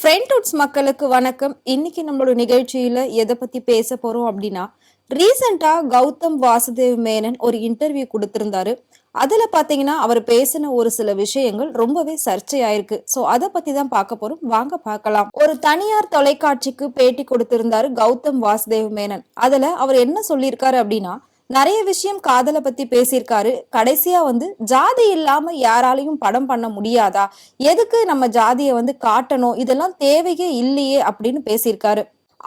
ஃப்ரெண்ட்ஹுட்ஸ் மக்களுக்கு வணக்கம். இன்னைக்கு நம்மளோட நிகழ்ச்சியில எதை பத்தி பேச போறோம் அப்படின்னா, ரீசெண்டா கௌதம் வாசுதேவ் மேனன் ஒரு இன்டர்வியூ கொடுத்திருந்தாரு. அதுல பாத்தீங்கன்னா அவர் பேசின ஒரு சில விஷயங்கள் ரொம்பவே சர்ச்சையாயிருக்கு. சோ அதை பத்தி தான் பார்க்க போறோம். வாங்க பார்க்கலாம். ஒரு தனியார் தொலைக்காட்சிக்கு பேட்டி கொடுத்திருந்தாரு கௌதம் வாசுதேவ் மேனன். அதுல அவர் என்ன சொல்லியிருக்காரு அப்படின்னா, நிறைய விஷயம் காதலை பத்தி பேசியிருக்காரு. கடைசியா ஜாதி இல்லாம யாராலையும் படம் பண்ண முடியாதா, எதுக்கு நம்ம ஜாதியை காட்டணும், இதெல்லாம் தேவையே இல்லையே அப்படின்னு பேசியிருக்காரு.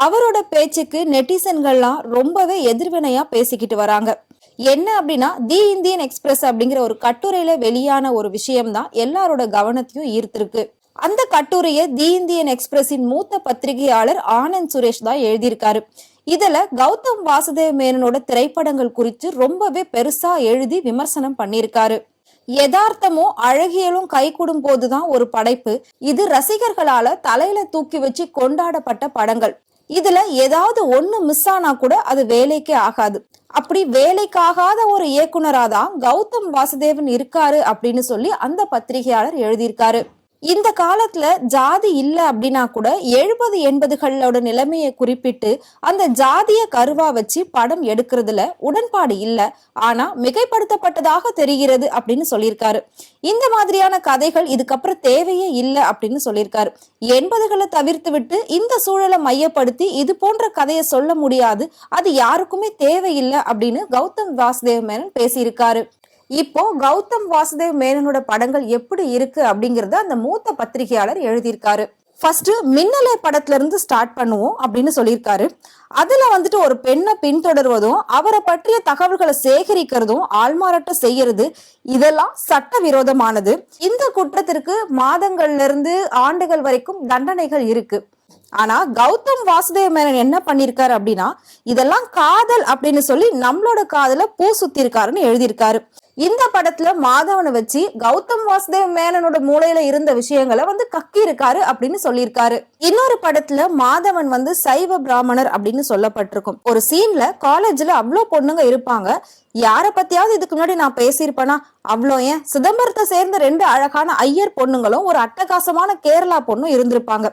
அவரோட பேச்சுக்கு நெட்டிசன்கள்லாம் ரொம்பவே எதிர்வினையா பேசிக்கிட்டு வராங்க. என்ன அப்படின்னா, தி இந்தியன் எக்ஸ்பிரஸ் அப்படிங்கிற ஒரு கட்டுரையில வெளியான ஒரு விஷயம்தான் எல்லாரோட கவனத்தையும் ஈர்த்திருக்கு. அந்த கட்டுரையை தி இந்தியன் எக்ஸ்பிரஸின் மூத்த பத்திரிகையாளர் ஆனந்த் சுரேஷ் தான் எழுதியிருக்காரு. இதுல கௌதம் வாசுதேவ் மேனனோட திரைப்படங்கள் குறித்து ரொம்பவே பெருசா எழுதி விமர்சனம் பண்ணியிருக்காரு. யதார்த்தமும் அழகியலும் கைகூடும் போதுதான் ஒரு படைப்பு. இது ரசிகர்களால தலையில தூக்கி வச்சு கொண்டாடப்பட்ட படங்கள். இதுல ஏதாவது ஒண்ணு மிஸ் ஆனா கூட அது வேலைக்கே ஆகாது. அப்படி வேலைக்காகாத ஒரு இயக்குனராதான் கௌதம் வாசுதேவன் இருக்காரு அப்படின்னு சொல்லி அந்த பத்திரிகையாளர் எழுதியிருக்காரு. இந்த காலத்துல ஜாதி இல்ல அப்படின்னா கூட 70-80களோட நிலைமையை குறிப்பிட்டு அந்த ஜாதிய கருவா வச்சு படம் எடுக்கிறதுல உடன்பாடு இல்ல, ஆனா மிகைப்படுத்தப்பட்டதாக தெரிகிறது அப்படின்னு சொல்லியிருக்காரு. இந்த மாதிரியான கதைகள் இதுக்கப்புறம் தேவையே இல்லை அப்படின்னு சொல்லியிருக்காரு. 80களை தவிர்த்து விட்டு இந்த சூழலை மையப்படுத்தி இது போன்ற கதையை சொல்ல முடியாது, அது யாருக்குமே தேவையில்லை அப்படின்னு கௌதம் வாசுதேவ் மேனன் பேசியிருக்காரு. இப்போ கௌதம் வாசுதேவ் மேனனோட படங்கள் எப்படி இருக்கு அப்படிங்கறத அந்த மூத்த பத்திரிகையாளர் எழுதியிருக்காரு. ஃபர்ஸ்ட் மின்னலை படத்துல இருந்து ஸ்டார்ட் பண்ணுவோம் அப்படின்னு சொல்லியிருக்காரு. அதுல ஒரு பெண்ணை பின்தொடர்வதும் அவரை பற்றிய தகவல்களை சேகரிக்கிறதும் ஆள்மாறாட்டம் செய்யறது இதெல்லாம் சட்ட விரோதமானது. இந்த குற்றத்திற்கு மாதங்கள்ல இருந்து ஆண்டுகள் வரைக்கும் தண்டனைகள் இருக்கு. ஆனா கௌதம் வாசுதேவ் மேனன் என்ன பண்ணிருக்காரு அப்படின்னா, இதெல்லாம் காதல் அப்படின்னு சொல்லி நம்மளோட காதல பூ சுத்தி இருக்காருன்னு எழுதியிருக்காரு. இந்த படத்துல மாதவனை வச்சு கௌதம் வாசுதேவ் மேனனோட மூளையில இருந்த விஷயங்களை கக்கி இருக்காரு அப்படின்னு சொல்லியிருக்காரு. இன்னொரு படத்துல மாதவன் சைவ பிராமணர் அப்படின்னு சொல்லப்பட்டிருக்கும். ஒரு சீன்ல காலேஜ்ல அவ்வளோ பொண்ணுங்க இருப்பாங்க. யார பத்தியாவது இதுக்கு முன்னாடி நான் பேசியிருப்பேனா? அவ்வளோ ஏன், சிதம்பரத்தை சேர்ந்த 2 அழகான ஐயர் பொண்ணுங்களும் ஒரு அட்டகாசமான கேரளா பொண்ணும் இருந்திருப்பாங்க.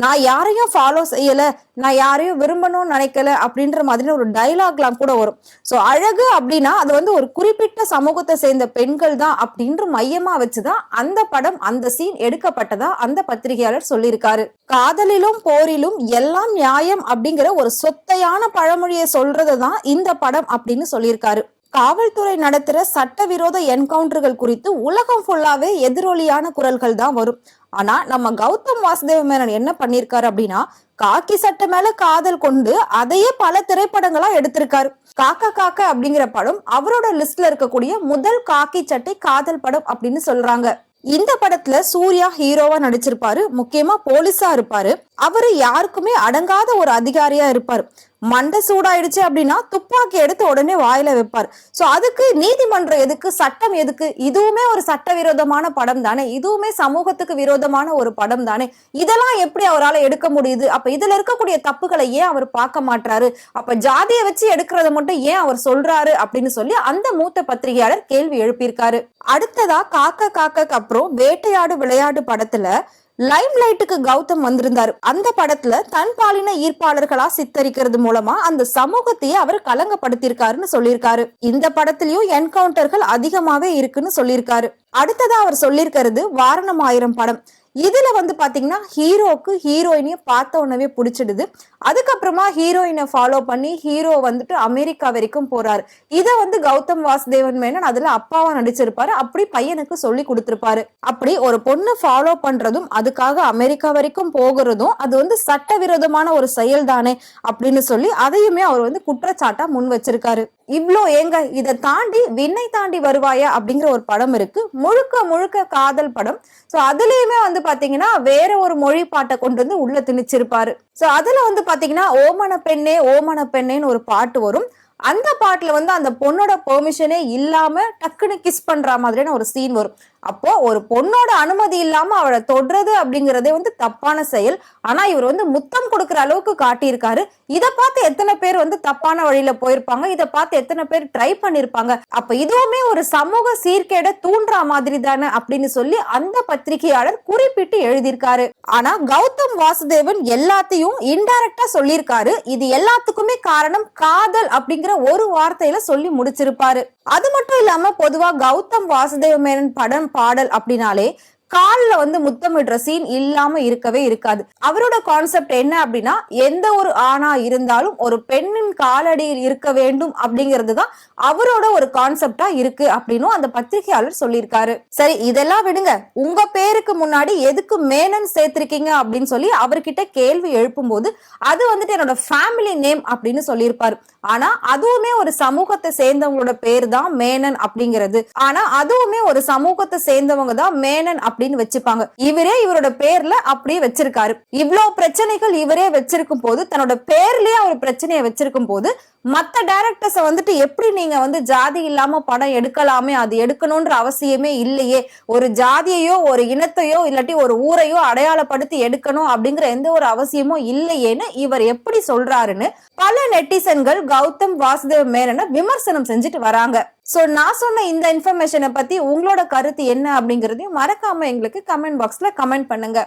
நான் யாரையும் ஃபாலோ செய்யல, நான் யாரையும் விரும்பணும்னு நினைக்கல அப்படின்ற மாதிரி ஒரு டைலாக்லாம் கூட வரும். சோ அழகு அப்படின்னா அது ஒரு குறிப்பிட்ட சமூகத்தை சேர்ந்த பெண்கள் தான் அப்படின்ற மையமா வச்சுதான் அந்த படம், அந்த சீன் எடுக்கப்பட்டதா அந்த பத்திரிகையாளர் சொல்லியிருக்காரு. காதலிலும் போரிலும் எல்லாம் நியாயம் அப்படிங்கிற ஒரு சொத்தையான பழமொழியை சொல்றதுதான் இந்த படம் அப்படின்னு சொல்லியிருக்காரு. காவல்துறை நடத்துற சட்டவிரோத என்கவுண்டர்கள் குறித்து உலகம் ஃபுல்லாவே எதிரொலியான குரல்கள் தான் வரும். ஆனா நம்ம கௌதம் வாசுதேவ மேனன் என்ன பண்ணிருக்காரு அப்படின்னா, காக்கி சட்டை மேல காதல் கொண்டு அதையே பல திரைப்படங்களா எடுத்திருக்காரு. காக்கா காக்கா அப்படிங்கிற படம் அவரோட லிஸ்ட்ல இருக்கக்கூடிய முதல் காக்கி சட்டை காதல் படம் அப்படின்னு சொல்றாங்க. இந்த படத்துல சூர்யா ஹீரோவா நடிச்சிருப்பாரு. முக்கியமா போலீஸா இருப்பாரு. அவரு யாருக்குமே அடங்காத ஒரு அதிகாரியா இருப்பாரு. மண்டை சூடாயிடுச்சு அப்படின்னா துப்பாக்கி எடுத்து உடனே வாயில வைப்பார். சோ அதுக்கு நீதிமன்றம் எதுக்கு, சட்டம் எதுக்கு? இதுவுமே ஒரு சட்டவிரோதமான படம் தானே, இதுவுமே சமூகத்துக்கு விரோதமான ஒரு படம் தானே. இதெல்லாம் எப்படி அவரால் எடுக்க முடியுது? அப்ப இதுல இருக்கக்கூடிய தப்புகளை ஏன் அவர் பார்க்க மாட்டாரு? அப்ப ஜாதியை வச்சு எடுக்கிறத மட்டும் ஏன் அவர் சொல்றாரு அப்படின்னு சொல்லி அந்த மூத்த பத்திரிகையாளர் கேள்வி எழுப்பியிருக்காரு. அடுத்ததா காக்கா காக்காக்கு அப்புறம் வேட்டையாடு விளையாடு படத்துல லைம் லைட்டுக்கு கௌதம் வந்திருந்தாரு. அந்த படத்துல தன் பாலின ஈர்ப்பாளர்களா சித்தரிக்கிறது மூலமா அந்த சமூகத்தையே அவர் கலங்கப்படுத்திருக்காருன்னு சொல்லியிருக்காரு. இந்த படத்திலயும் என்கவுண்டர்கள் அதிகமாவே இருக்குன்னு சொல்லியிருக்காரு. அடுத்ததா அவர் சொல்லியிருக்கிறது வாரணம் ஆயிரம் படம். இதுல பாத்தீங்கன்னா ஹீரோக்கு ஹீரோயினையும் பார்த்த உடனே பிடிச்சிடுது. அதுக்கப்புறமா ஹீரோயினை ஃபாலோ பண்ணி ஹீரோ அமெரிக்கா வரைக்கும் போறாரு. இதை கௌதம் வாசுதேவன் மேனன் அதுல அப்பாவா நடிச்சிருப்பாரு. அப்படி பையனுக்கு சொல்லி கொடுத்திருப்பாரு. அப்படி ஒரு பொண்ணு ஃபாலோ பண்றதும் அதுக்காக அமெரிக்கா வரைக்கும் போகிறதும் அது சட்டவிரோதமான ஒரு செயல் தானே அப்படின்னு சொல்லி அதையுமே அவர் குற்றச்சாட்டா முன் வச்சிருக்காரு. இவ்ளோ ஏங்க, இதை தாண்டி விண்ணை தாண்டி வருவாயா அப்படிங்கிற ஒரு படம் இருக்கு. முழுக்க முழுக்க காதல் படம். சோ அதுலயுமே பாத்தீங்கன்னா வேற ஒரு மொழி பாட்டை கொண்டு உள்ள திணிச்சிருப்பாரு. சோ அதுல பாத்தீங்கன்னா ஓமன பெண்ணே ஓமன பெண்ணேன்னு ஒரு பாட்டு வரும். அந்த பாட்டுல அந்த பொண்ணோட பெர்மிஷனே இல்லாம டக்குன்னு கிஸ் பண்ற மாதிரியான ஒரு சீன் வரும். அப்போ ஒரு பொண்ணோட அனுமதி இல்லாம அவளை தொடுறது அப்படிங்கறதே வந்து தப்பான செயல். ஆனா இவர் வந்து முத்தம் கொடுக்கற அளவுக்கு காட்டியிருக்காரு. இத பார்த்து எத்தனை பேர் வந்து தப்பான வழியில போயிருப்பாங்க, இத பார்த்து எத்தனை பேர் ட்ரை பண்ணிருப்பாங்க. அப்ப இதுவுமே ஒரு சமூக சீர்கேட தூண்டுற மாதிரி தானே அப்படின்னு சொல்லி அந்த பத்திரிகையாளர் குறிப்பிட்டு எழுதியிருக்காரு. ஆனா கௌதம் வாசுதேவன் எல்லாத்தையும் இன்டைரக்டா சொல்லியிருக்காரு. இது எல்லாத்துக்குமே காரணம் காதல் அப்படிங்கிற ஒரு வார்த்தையில சொல்லி முடிச்சிருப்பாரு. அது மட்டும் இல்லாம பொதுவா கௌதம் வாசுதேவ மேனன் படம் பாடல் அப்படின்னாலே கால்ல வந்து முத்தமிடுற சீன் இல்லாம இருக்கவே இருக்காது. அவரோட கான்செப்ட் என்ன அப்படின்னா, எந்த ஒரு ஆணா இருந்தாலும் ஒரு பெண்ணின் காலடியில் இருக்க வேண்டும் அப்படிங்கிறதுதான் அவரோட ஒரு கான்செப்டா இருக்கு அப்படின்னு அந்த பத்திரிகையாளர் சொல்லியிருக்காரு. சரி, இதெல்லாம் விடுங்க. உங்க பேருக்கு முன்னாடி எதுக்கு மேனன் சேர்த்திருக்கீங்க அப்படின்னு சொல்லி அவர்கிட்ட கேள்வி எழுப்பும் போது அது வந்துட்டு என்னோட ஃபேமிலி நேம் அப்படின்னு சொல்லியிருப்பாரு. ஆனா அதுவுமே ஒரு சமூகத்தை சேர்ந்தவங்களோட பேர் தான் மேனன் அப்படிங்கிறது. ஆனா அதுவுமே ஒரு சமூகத்தை சேர்ந்தவங்க தான் மேனன் அப்படின்னு வச்சுப்பாங்க. இவரே இவரோட பேர்ல அப்படியே வச்சிருக்காரு. இவ்வளவு பிரச்சனைகள் இவரே வச்சிருக்கும் போது, தன்னோட பேர்லயே அவர் பிரச்சனையை வச்சிருக்கும் போது மத்த டைரக்டர்ஸ் வந்துட்டு எப்படி நீங்க வந்து ஜாதி இல்லாம படம் எடுக்கலாமே, அது எடுக்கணும்ன்ற அவசியமே இல்லையே, ஒரு ஜாதியையோ ஒரு இனத்தையோ இல்லாட்டி ஒரு ஊரையோ அடையாளப்படுத்தி எடுக்கணும் அப்படிங்கிற எந்த ஒரு அவசியமும் இல்லையேன்னு இவர் எப்படி சொல்றாருன்னு பல நெட்டிசன்கள் கௌதம் வாசுதேவ மேனனை விமர்சனம் செஞ்சுட்டு வராங்க. சோ நான் சொன்ன இந்த இன்ஃபர்மேஷனை பத்தி உங்களோட கருத்து என்ன அப்படிங்கறதையும் மறக்காம எங்களுக்கு கமெண்ட் பாக்ஸ்ல கமெண்ட் பண்ணுங்க.